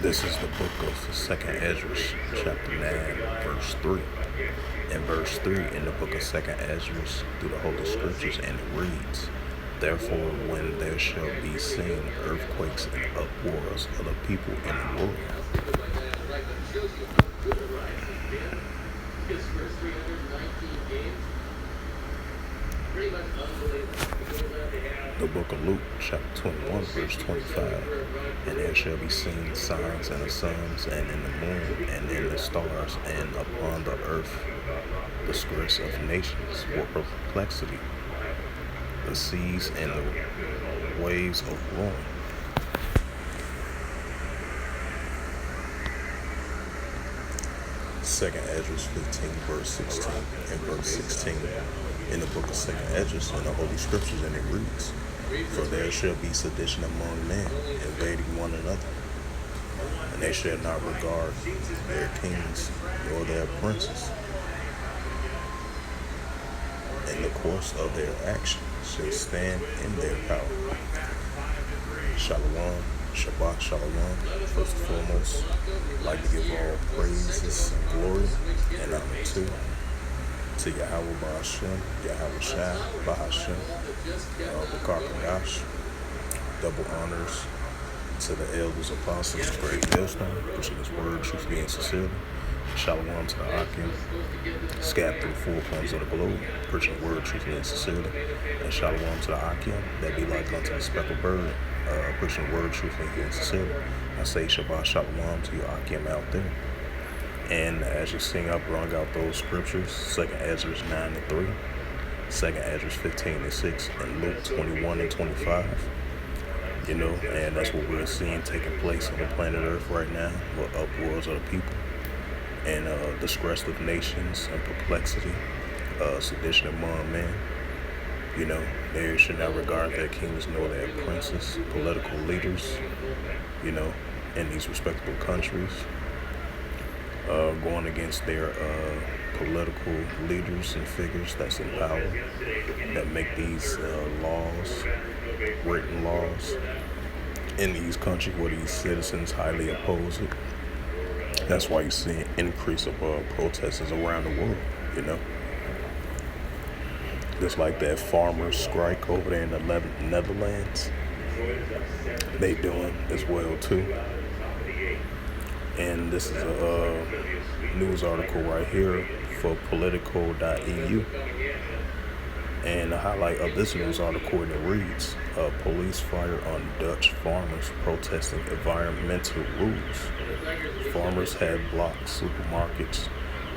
This is the book of 2nd Ezra, chapter 9, verse 3. In verse 3 in the book of 2nd Ezra, through the Holy Scriptures, and it reads, "Therefore, when there shall be seen earthquakes and uproars of the people in the world." The book of Luke, chapter 21, verse 25. "And there shall be seen signs in the suns, and in the moon, and in the stars, and upon the earth distress of nations, war perplexity, the seas and the waves of ruin." Second Ezra 15, verse 16, and verse 16 in the book of 2nd Ezra in the Holy Scriptures, and it reads, "For there shall be sedition among men, invading one another, and they shall not regard their kings nor their princes. And the course of their action shall stand in their power." Shalom, Shabbat Shalom. First and foremost, I'd like to give all praises and glory and honor to Yahweh Ba'Hashem, Yahweh Shai Ba'Hashem, Bakar Kadash. Double honors to the elders, apostles, of great millstone, pushing his word truthfully and sincerely. Shalom to the Akim, scattered through four corners of the globe, preaching the word truthfully and sincerely. And shalom to the Akim, that be like unto the speckled bird, preaching the word truthfully and sincerely. I say Shabbat Shalom to you Akim out there. And as you sing, I brought out those scriptures, 2nd Ezra 9 and 3, 2nd Ezra 15 and 6, and Luke 21 and 25. And that's what we're seeing taking place on the planet Earth right now, with uproars of the people, and distress of nations, and perplexity, sedition among men. They should not regard their kings nor their princes, political leaders, in these respectable countries, going against their political leaders and figures that's in power, that make these laws, written laws, in these countries where these citizens highly oppose it. That's why you see an increase of protesters around the world, Just like that farmers strike over there in the Netherlands, they doing as well too. And this is a news article right here for politico.eu. And the highlight of this news article, it reads, "Police fire on Dutch farmers protesting environmental rules. Farmers have blocked supermarkets,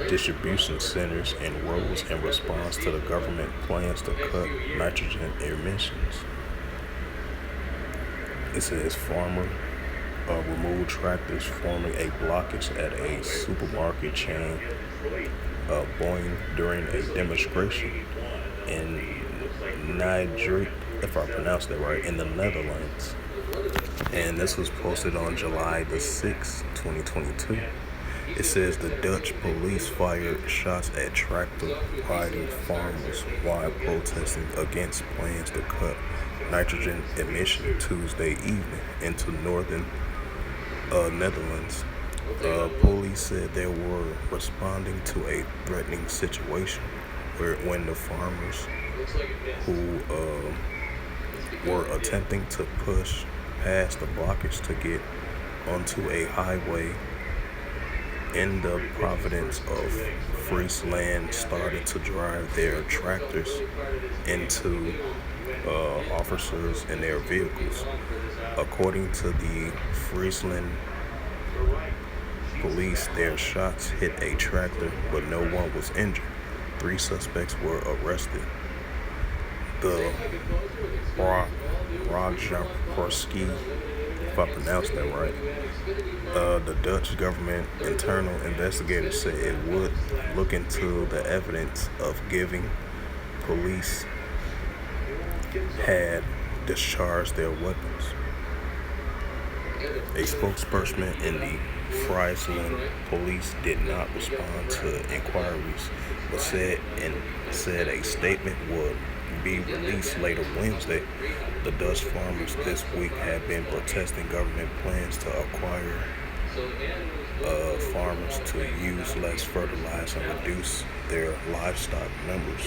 distribution centers, and roads in response to the government plans to cut nitrogen emissions." It says farmer removed tractors forming a blockage at a supermarket chain Boeing during a demonstration in Niger, if I pronounced that right, in the Netherlands. And this was posted on July the 6th, 2022. It says the Dutch police fired shots at tractor-riding farmers while protesting against plans to cut nitrogen emission Tuesday evening into northern Netherlands. Police said they were responding to a threatening situation when the farmers who were attempting to push past the blockage to get onto a highway in the province of Friesland started to drive their tractors into officers in their vehicles. According to the Friesland police, their shots hit a tractor, but no one was injured. 3 suspects were arrested. The Rajaporski, if I pronounced that right, the Dutch government internal investigators said it would look into the evidence of giving police had discharged their weapons. A spokesperson in the Friesland police did not respond to inquiries, but said a statement would be released later Wednesday. The Dutch farmers this week have been protesting government plans to acquire farmers to use less fertilizer and reduce their livestock numbers,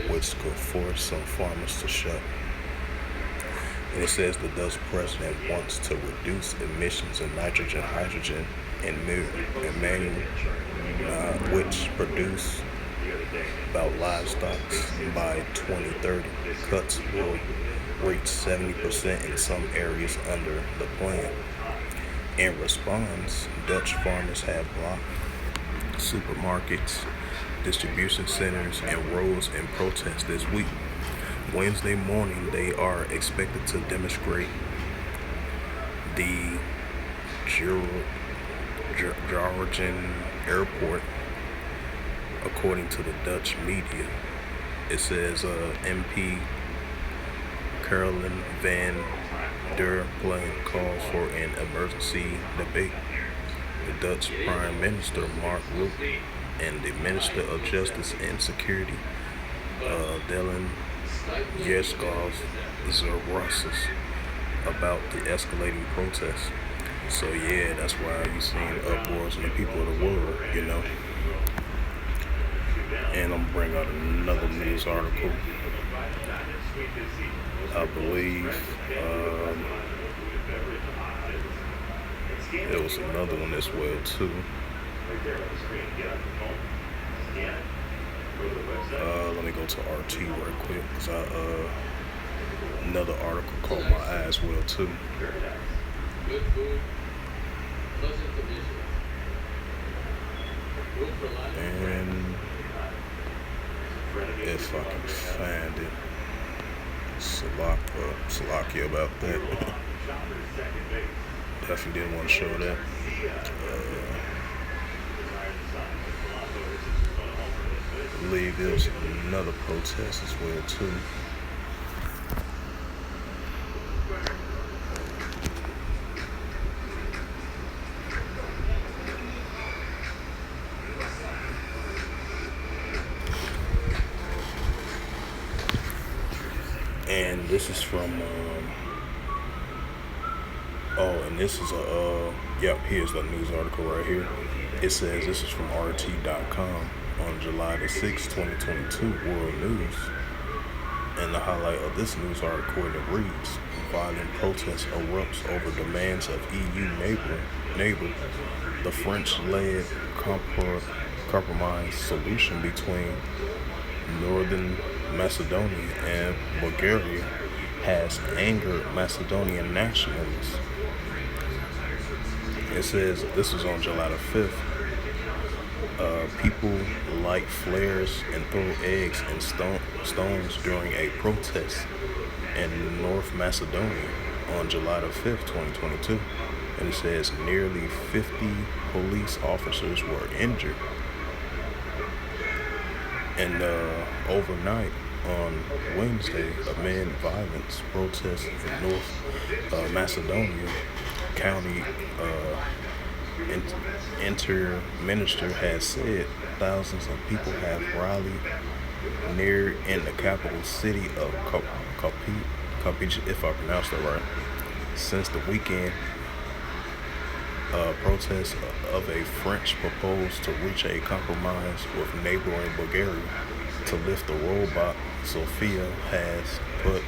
which could force some farmers to shut. And it says the Dutch president wants to reduce emissions of nitrogen, hydrogen, and ammonia, which produce about livestock by 2030. Cuts will reach 70% in some areas under the plan. In response, Dutch farmers have blocked supermarkets, distribution centers, and roads in protest this week. Wednesday morning, they are expected to demonstrate the Georgian airport, according to the Dutch media. It says MP Caroline van der Plas called for an emergency debate. The Dutch Prime Minister Mark Rutte and the Minister of Justice and Security Dylan Yeskov Zerwasis about the escalating protests. So yeah, that's why you seen uproars in the people of the world, you know. And I'm gonna bring out another news article. I believe there was another one as well too. Let me go to RT right quick because another article caught my eye as well too. And if I can find it, Salakia about that. Definitely didn't want to show that. I believe there was another protest as well too. And this is from and this is here's the news article right here. It says this is from RT.com on July the 6th, 2022, World News. And the highlight of this news article, it reads, violent protest erupts over demands of EU neighbor. The French-led compromise solution between Northern Macedonia and Bulgaria has angered Macedonian nationalists. It says, this is on July the 5th. People light flares and throw eggs and stones during a protest in North Macedonia on July the 5th, 2022. And it says nearly 50 police officers were injured. And overnight on Wednesday, amid violence protests in North Macedonia County, Interior Minister has said thousands of people have rallied in the capital city of Skopje, if I pronounced that right, since the weekend. Protests of a French proposed to reach a compromise with neighboring Bulgaria to lift the roadblock. Sofia has put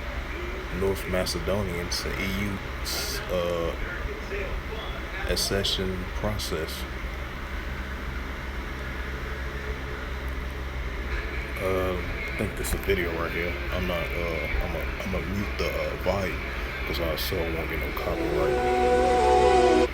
North Macedonia into EU accession process. I think this is a video right here. I'm gonna mute the volume because I so won't get no copyright.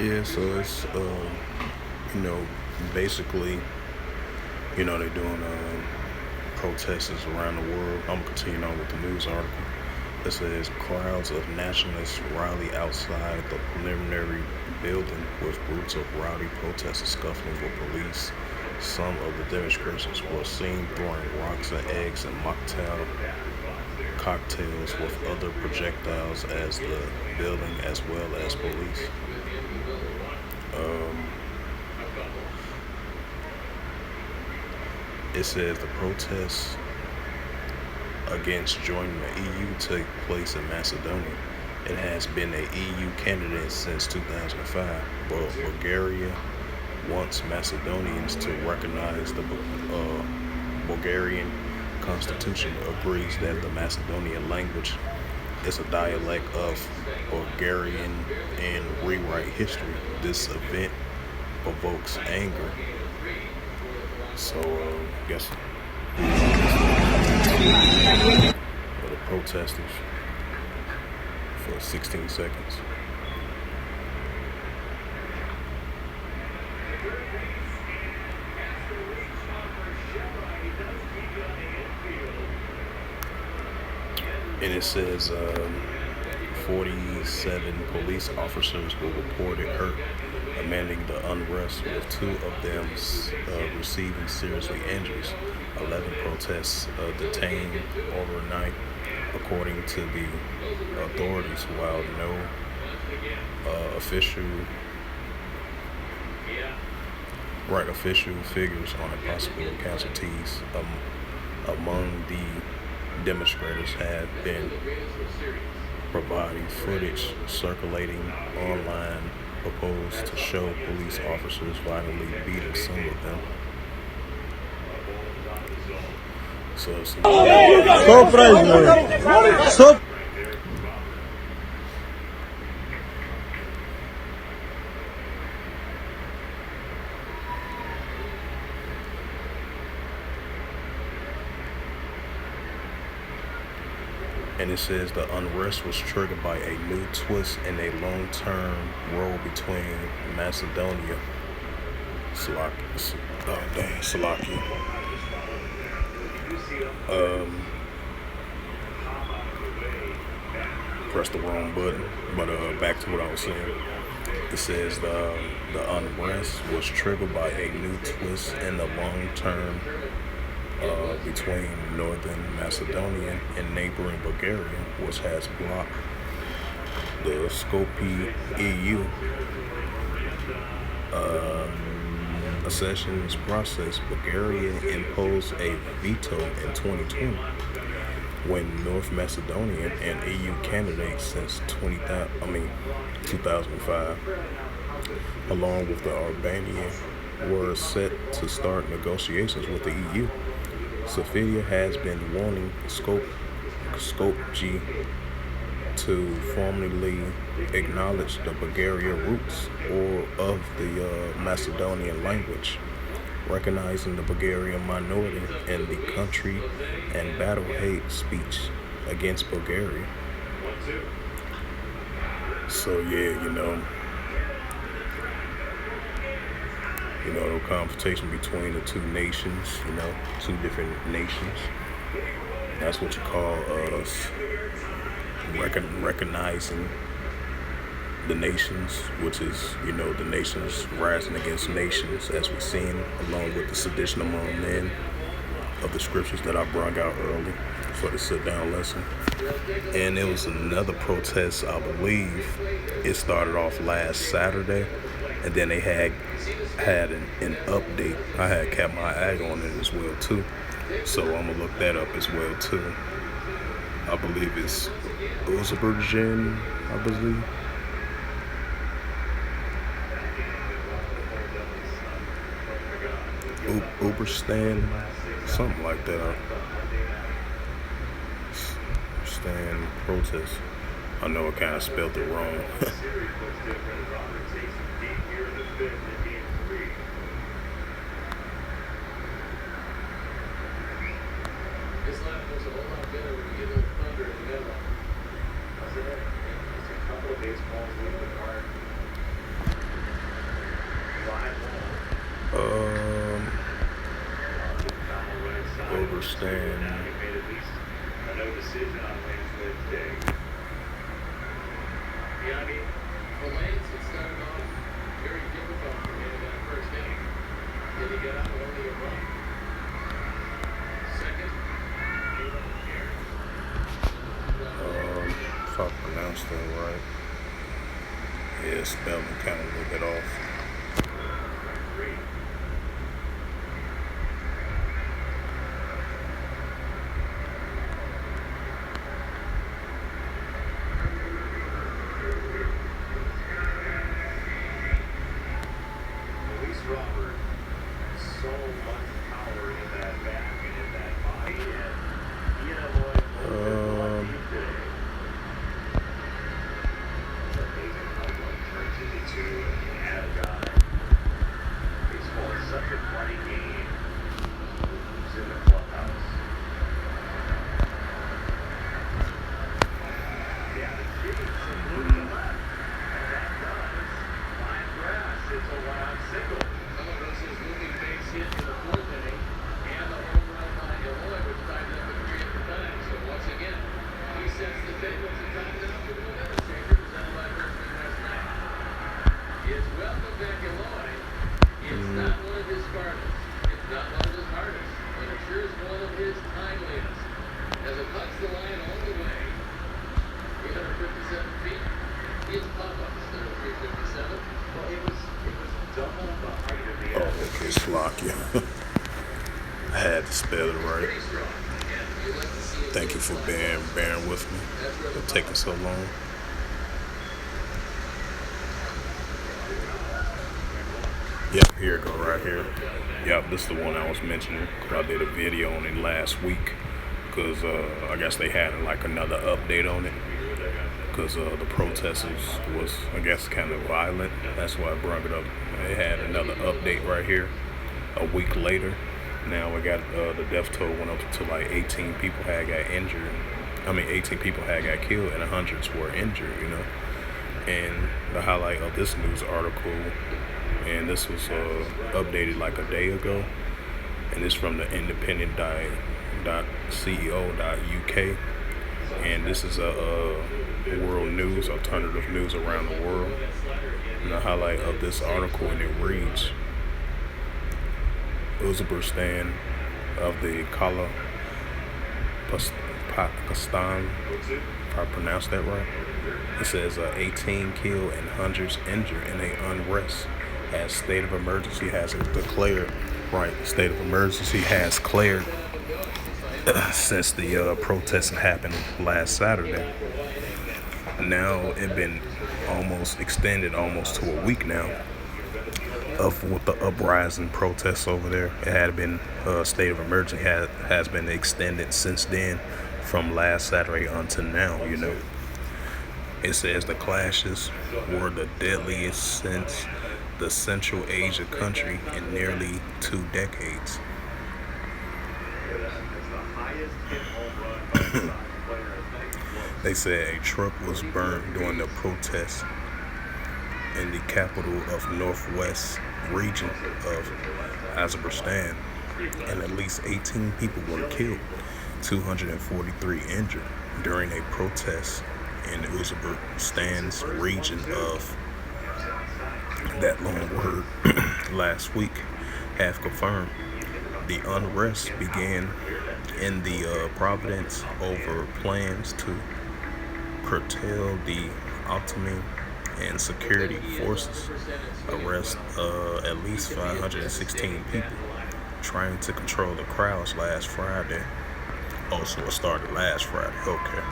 Yeah, so it's you know, basically, they're doing protests around the world. I'm gonna continue on with the news article. It says crowds of nationalists rally outside the preliminary building with groups of rowdy protesters scuffling with police. Some of the demonstrations were seen throwing rocks and eggs and mocktail cocktails with other projectiles as the building as well as police. Um, it says the protests against joining the EU took place in Macedonia. It has been an EU candidate since 2005, but Bulgaria wants Macedonians to recognize the Bulgarian constitution agrees that the Macedonian language is a dialect of Bulgarian and rewrite history. This event provokes anger. So, I guess for the protesters for 16 seconds. And it says 47 police officers were reported hurt, amending the unrest, with two of them receiving seriously injuries. 11 protests detained overnight, according to the authorities, while no official figures on the possible casualties among the demonstrators have been providing footage circulating online proposed to show police officers violently beating some of them. So it's and it says the unrest was triggered by a new twist in a long-term row between Macedonia, Slovakia. Pressed the wrong button, but back to what I was saying. It says the unrest was triggered by a new twist in the long-term between northern Macedonia and neighboring Bulgaria, which has blocked the Skopje EU accessions process. Bulgaria imposed a veto in 2020 when North Macedonia and EU candidates since 2005, along with the Albania, were set to start negotiations with the EU. Sofia has been wanting Skopje to formally acknowledge the Bulgarian roots of the Macedonian language, recognizing the Bulgarian minority in the country and battle hate speech against Bulgaria. So yeah, the confrontation between the two nations, two different nations. That's what you call recognizing the nations, which is, the nations rising against nations, as we've seen, along with the sedition among men of the scriptures that I brought out early for the sit-down lesson. And it was another protest, I believe. It started off last Saturday, and then they had an update. I had kept my eye on it as well too, so I'm gonna look that up as well too. I believe it's Uzbekistan, I believe. Uberstan, something like that. Stand protest. I know I kind of spelled it wrong. Stand. No decision on Wednesday. Yeah, I mean, for Lance, it started off very difficult for him in that first inning. Did he get out with only a run? Second, If I pronounced that right. Yeah, spelling kind of a little bit off. Robert, so much power in that back and in that body, and today. It's amazing how one turns into two and you have a guy. Baseball is such a funny game. Who's in the clubhouse? Yeah, the Chiefs are moving left, and that does line grass. It's a one-out single. His moving base hit in the fourth inning, and the home run by Illinois, which tied up at 3 at the time. So once again, he sets the table to tie it up with the momentum changer presented by First Midwest Bank. His welcome back Illinois is not one of his farthest. It's not one of his hardest, but it sure is one of his timeliest. As it cuts the line all the way, 357 feet. It's pop-up instead of 357. Well, it was double the height of the Oh, okay, Slovakia. I had to spell it right. Thank you for bearing with me. For taking so long. Yep, here it go right here. Yep, this is the one I was mentioning. I did a video on it last week because I guess they had like another update on it. Because the protesters was, I guess, kind of violent. That's why I brought it up. They had another update right here a week later. Now we got the death toll went up to like 18 people had got injured. 18 people had got killed and hundreds were injured, And the highlight of this news article, and this was updated like a day ago, and it's from the independent.co.uk. And this is a world news, alternative news around the world. And the highlight of this article, and it reads, Uzbekistan of the Kala Pakistan, if I pronounced that right. It says 18 killed and hundreds injured in a unrest as state of emergency has declared. Right, state of emergency has declared since the protests happened last Saturday. Now it's been extended almost to a week now with the uprising protests over there. It had been state of emergency has been extended since then from last Saturday until now. It says the clashes were the deadliest since the Central Asia country in nearly 2 decades. They said a truck was burned during the protests in the capital of northwest region of Azerbaijan, and at least 18 people were killed, 243 injured during a protest in Uzbekistan's region of that long word last week have confirmed. The unrest began in the province over plans to curtail the Ottoman and security forces arrest at least 516 people trying to control the crowds last Friday. Also, it started last Friday. Okay.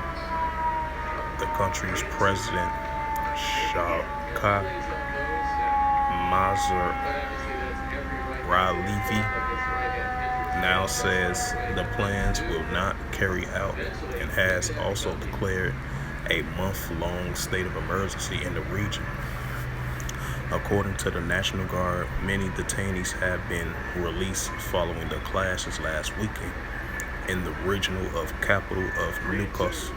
The country's president, Shavkat Mazar-Levi, now says the plans will not carry out and has also declared a month-long state of emergency in the region. According to the National Guard, many detainees have been released following the clashes last weekend in the regional capital of Nukos.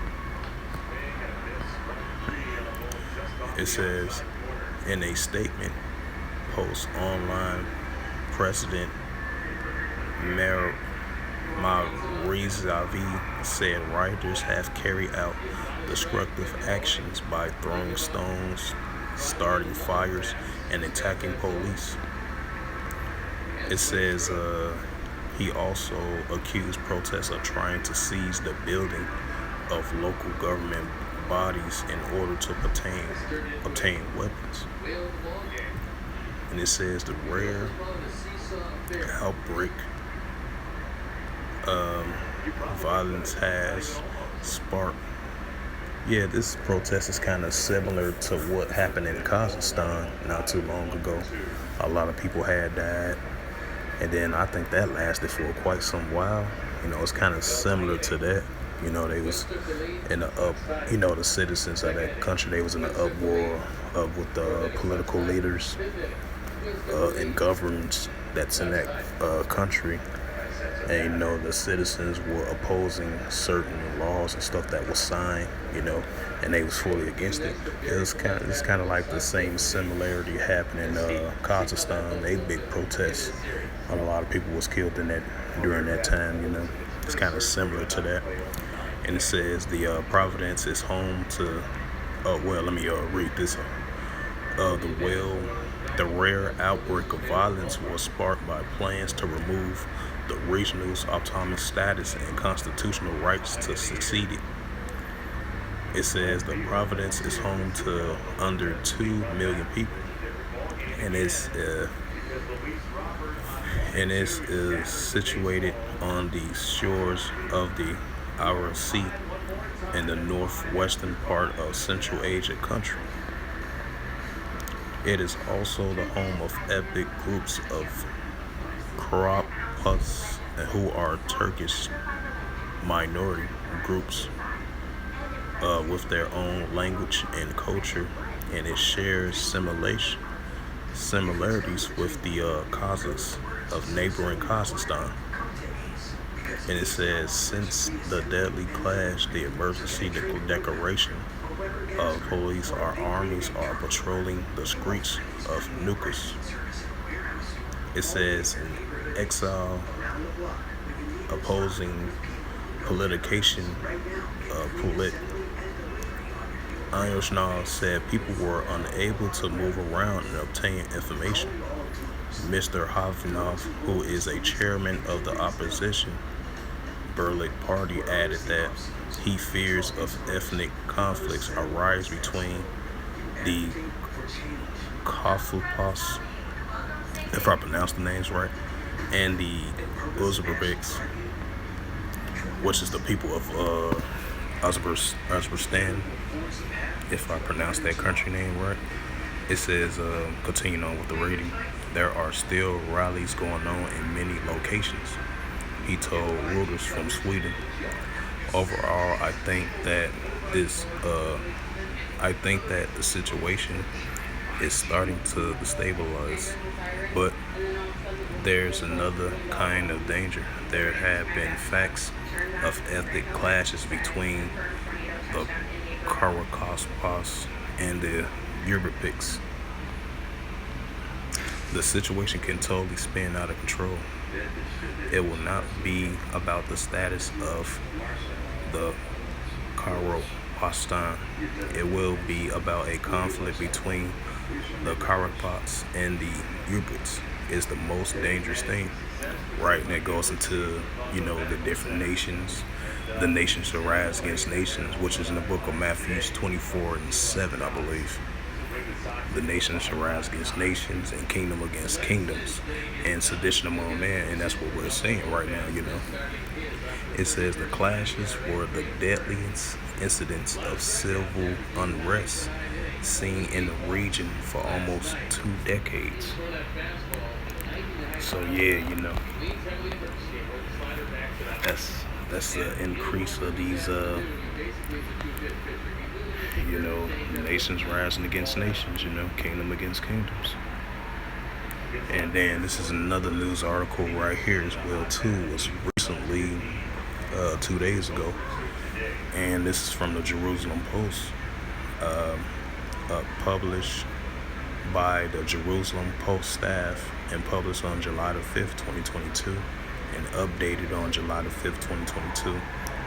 It says in a statement post online, President My vis-a-vis said rioters have carried out destructive actions by throwing stones, starting fires, and attacking police. It says he also accused protesters of trying to seize the building of local government bodies in order to obtain weapons. And it says the rare outbreak violence has sparked. Yeah, this protest is kind of similar to what happened in Kazakhstan not too long ago. A lot of people had died, and then I think that lasted for quite some while. It's kind of similar to that. They was in the the citizens of that country, they was in the uproar with the political leaders and governments that's in that country. And the citizens were opposing certain laws and stuff that was signed, and they was fully against it. It's kind of like the same similarity happened in Kazakhstan. They big protests. A lot of people was killed in that during that time. It's kind of similar to that. And it says the Providence is home to. Let me read this. The rare outbreak of violence was sparked by plans to remove the regional's autonomous status and constitutional rights to secede. It says the Providence is home to under 2 million people, and it's situated on the shores of the Aral Sea in the northwestern part of Central Asia country. It is also the home of ethnic groups of Karabaks, who are Turkish minority groups with their own language and culture, and it shares similarities with the Kazakhs of neighboring Kazakhstan. And it says, since the deadly clash, the emergency declaration of police or armies are patrolling the streets of Nukus. It says, in exile, opposing politician Pulit Ayoshnal said people were unable to move around and obtain information. Mr. Havinov, who is a chairman of the opposition Berlik Party, added that he fears of ethnic conflicts arise between the Kafupas, if I pronounce the names right, and the Uzbeks, which is the people of Uzbekistan, if I pronounce that country name right. It says, continuing on with the reading, there are still rallies going on in many locations, he told Reuters from Sweden. Overall, I think that the situation is starting to destabilize, but there's another kind of danger. There have been facts of ethnic clashes between the Karakaspas and the Uzbeks. The situation can totally spin out of control. It will not be about the status of the Karakastan. It will be about a conflict between the Karakpas and the Uzbeks. Is the most dangerous thing, right? And it goes into, the different nations. The nations shall rise against nations, which is in the book of Matthew 24:7, I believe. The nations shall rise against nations and kingdom against kingdoms and sedition among men, and that's what we're seeing right now, It says the clashes were the deadliest incidents of civil unrest seen in the region for almost 2 decades. So that's the increase of these nations rising against nations, kingdom against kingdoms. And then this is another news article right here as well too. It's recently 2 days ago, and this is from the Jerusalem Post, published by the Jerusalem Post staff and published on July the 5th, 2022. and updated on July the 5th, 2022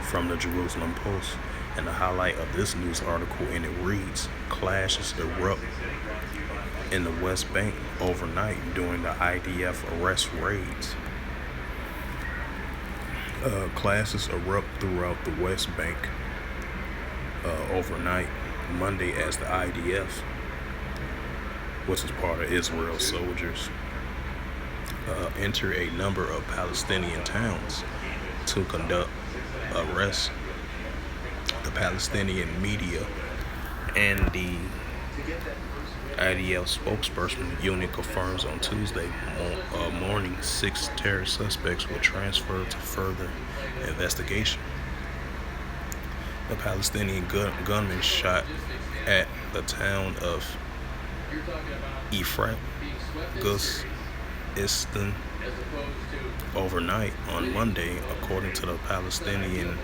from the Jerusalem Post. And the highlight of this news article, and it reads, clashes erupt in the West Bank overnight during the IDF arrest raids. Clashes erupt throughout the West Bank overnight Monday as the IDF, which is part of Israel soldiers, enter a number of Palestinian towns to conduct arrests. The Palestinian media and the IDF spokesperson unit confirms on Tuesday morning 6 terror suspects were transferred to further investigation. The Palestinian gunman shot at the town of Efrat Gus Istan overnight on Monday, according to the Palestinian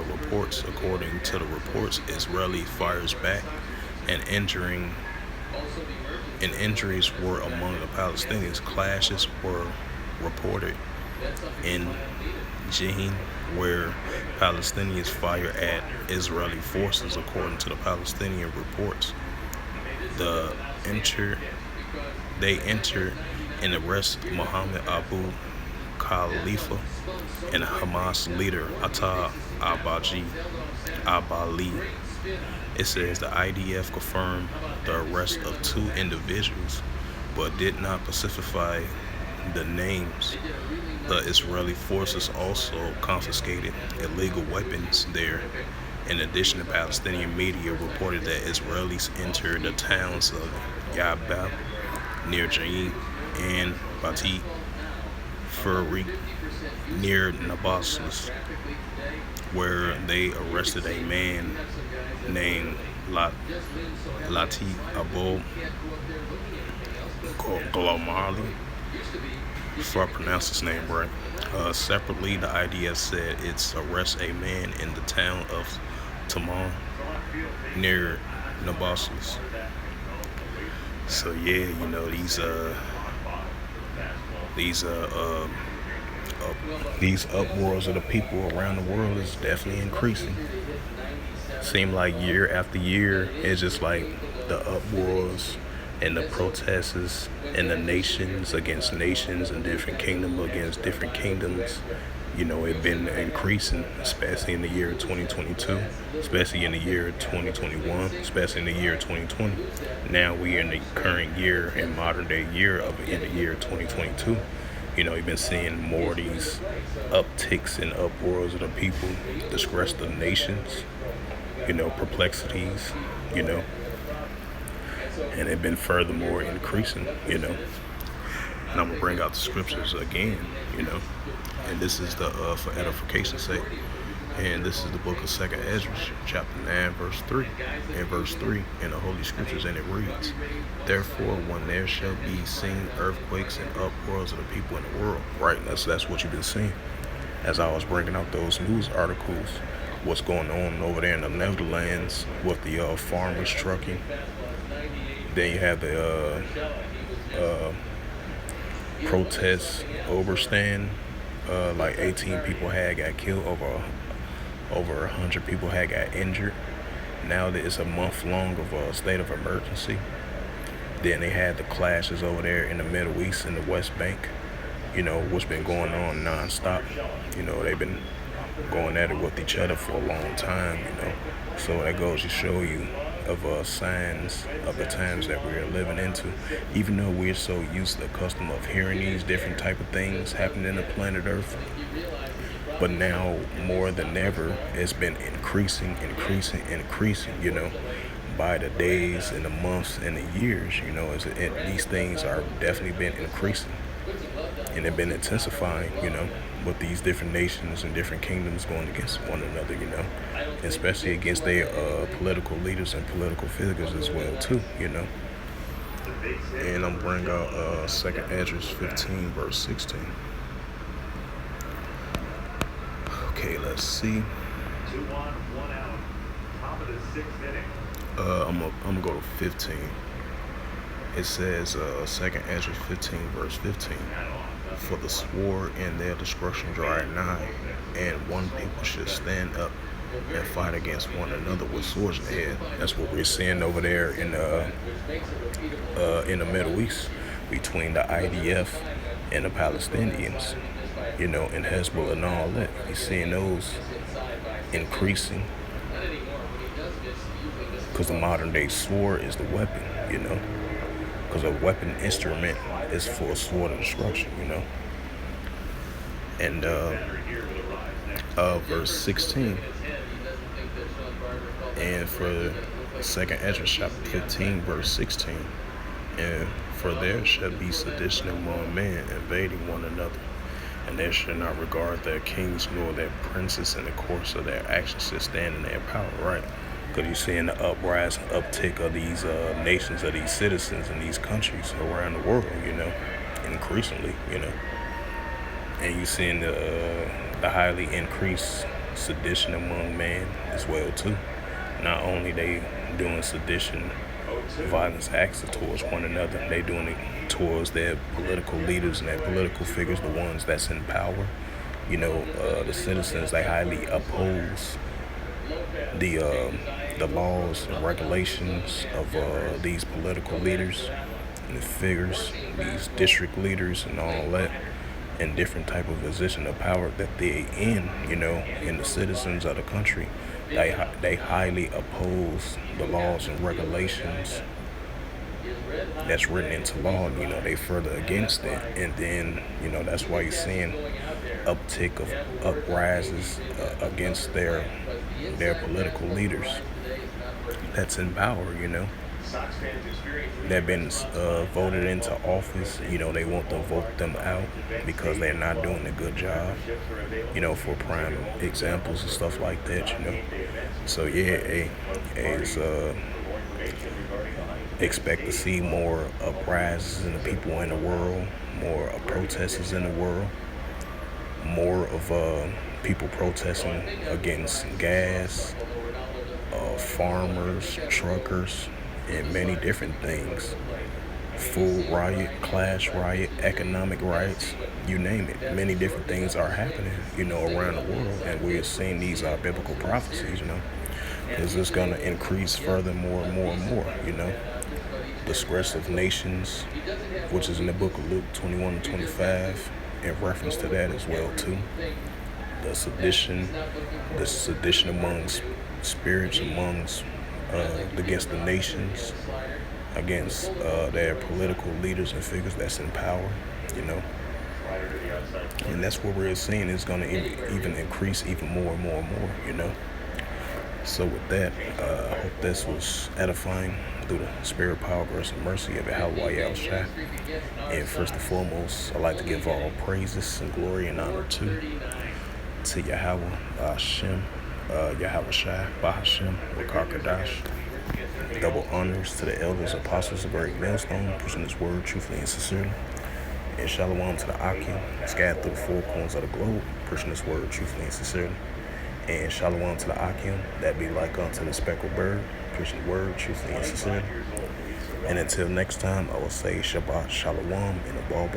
reports. According to the reports, Israeli fires back, and injuries were among the Palestinians. Clashes were reported in Jenin, where Palestinians fire at Israeli forces, according to the Palestinian reports. They entered and arrest Mohammed Abu Khalifa and Hamas leader Atta Abali. It says the IDF confirmed the arrest of 2 individuals, but did not specify the names. The Israeli forces also confiscated illegal weapons there. In addition, the Palestinian media reported that Israelis entered the towns of Yabab near Jenin and Bati Furik near Nablus, where they arrested a man named Lati Abu Glomali, if I pronounce his name right. Separately, the IDF said it's arrest a man in the town of Tamar near Nablus. So yeah, these uproars of the people around the world is definitely increasing. Seem like year after year, it's just like the uproars and the protests and the nations against nations and different kingdom against different kingdoms. It's been increasing, especially in the year 2022, especially in the year 2021, especially in the year 2020. Now we are in the current year and modern day year in the year 2022. You've been seeing more of these upticks and uproars of the people, distress of nations, perplexities, and it's been furthermore increasing, And I'm going to bring out the scriptures again, and this is the for edification's sake. And this is the book of 2nd Ezra, chapter 9, verse 3, and verse 3 in the Holy Scriptures, and it reads, therefore, when there shall be seen earthquakes and uproars of the people in the world, right? That's what you've been seeing. As I was bringing out those news articles, what's going on over there in the Netherlands with the farmers trucking. Then you have the protest overstand. Like 18 people had got killed, over 100 people had got injured. Now that it's a month long of a state of emergency. Then they had the clashes over there in the Middle East and the West Bank, what's been going on nonstop. They've been going at it with each other for a long time, So that goes to show you of signs of the times that we're living into. Even though we're so used to the custom of hearing these different type of things happening in the planet Earth, but now more than ever, it's been increasing, by the days and the months and the years, these things are definitely been increasing, and they've been intensifying, with these different nations and different kingdoms going against one another, especially against their political leaders and political figures as well too, And I'm bringing out 2nd Ezra 15, verse 16. Okay, let's see. 2-1, 1 out. Top of the 6th inning. I'm gonna go to 15. It says 2nd Ezra 15, verse 15. for the sword and their destruction draweth nigh, and one people should stand up and fight against one another with swords in their hand. That's what we're seeing over there in the Middle East between the IDF and the Palestinians, and Hezbollah and all that. You're seeing those increasing because the modern day sword is the weapon, because a weapon instrument is for a sword of destruction. And verse 16, and for second Ezra chapter 15 verse 16, and for there shall be sedition among men, invading one another, and they shall not regard their kings nor their princes, in the course of their actions to stand in their power, right? Because you're seeing the uprising, uptick of these nations, of these citizens in these countries around the world, increasingly, and you're seeing the highly increased sedition among man as well too. Not only they doing sedition, violence acts towards one another, they doing it towards their political leaders and their political figures, the ones that's in power. The citizens, they highly oppose the laws and regulations of these political leaders and the figures, these district leaders and all that, in different type of position of power that they in, and the citizens of the country, they highly oppose the laws and regulations that's written into law. They further against it, and then that's why you're seeing uptick of uprises against their political leaders that's in power. They've been voted into office. They want to vote them out because they're not doing a good job, for prime examples and stuff like that, So yeah, it's expect to see more uprisings in the people in the world, more protesters in the world, more of people protesting against gas, farmers, truckers, and many different things. Full riot, class riot, economic riots, you name it. Many different things are happening, around the world, and we're seeing these biblical prophecies, because it's going to increase further more and more and more, The stress of nations, which is in the book of Luke 21 and 25, in reference to that as well too. The sedition amongst spirits, amongst against the nations, against their political leaders and figures that's in power, and that's what we're seeing is going to even increase even more and more and more, So with that, I hope this was edifying through the spirit, power, grace, and mercy of Yahweh Shai. And first and foremost, I'd like to give all praises and glory and honor to Yahweh Hashem, Yahweh Shai, Bahashem, Wakakadash. Double honors to the elders, apostles of Great Millstone, pushing this word truthfully and sincerely. And shalom to the Akim, scattered through the four corners of the globe, pushing this word truthfully and sincerely. And shalom to the Akim, that be like unto the speckled bird, pushing the word truthfully and sincerely. And until next time, I will say Shabbat Shalom and a ball.